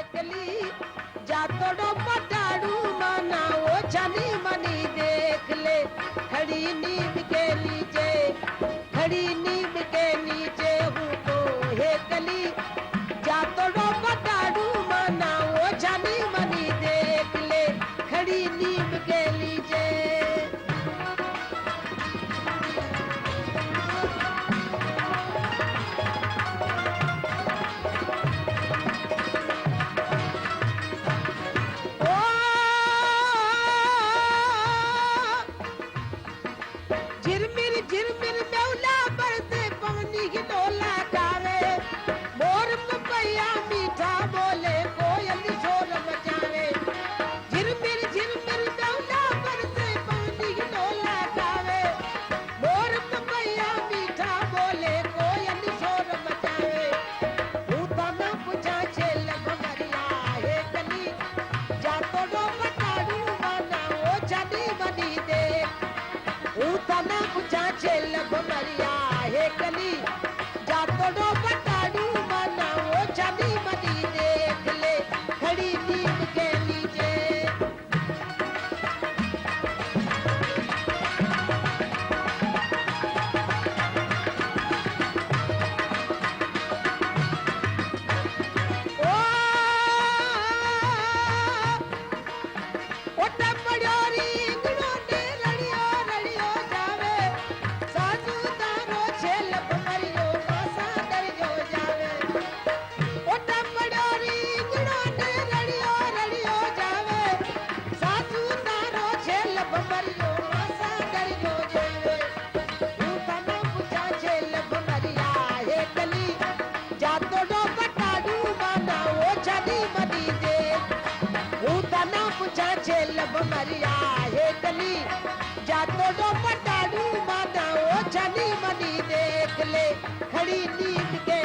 हेकली जातोड़ो पटाड़ू माना वो जानी मनी देख ले खड़ी नीम के नीचे खड़ी नीम के नीचे हूँ तो हेकली जातोड़ो पटाड़ू माना वो जानी मनी देख ले खड़ी नीम के नीचे झिरमिर मौला बरसे पानी की डोला गावे मोर पपैया मीठा बोले कोयल शोर मचावे झिरमिर मौला बरसे पानी की डोला गावे मोर पपैया मीठा बोले कोयल शोर मचावे भूता न पूछा छेल भमरिया हे कली जातो रो पटाड़ू माना ओ जानी बनी दे ऊतना पूछा छेल भमरिया हे कली जातो डो पटाड़ू माना वो जानी मनी देख ले खड़ी नीम के नीचे ओ टपड़ोरी इंगड़ों ने रड़ियो रड़ियो जावे सासू तारो छेल भमरियो मासा डरियो जावे ओ टपड़ोरी इंगड़ों ने रड़ियो रड़ियो जावे सासू तारो छेल भमरियो मासा डरियो जावे ऊतना पूछा छेल भमरिया हे कली जातो डो पटाड़ू माना वो जानी मनी दे ऊतना पूछा छेल भमरिया हे कली जातो डो पटाड़ू माना वो जानी मनी देख ले खड़ी नीम के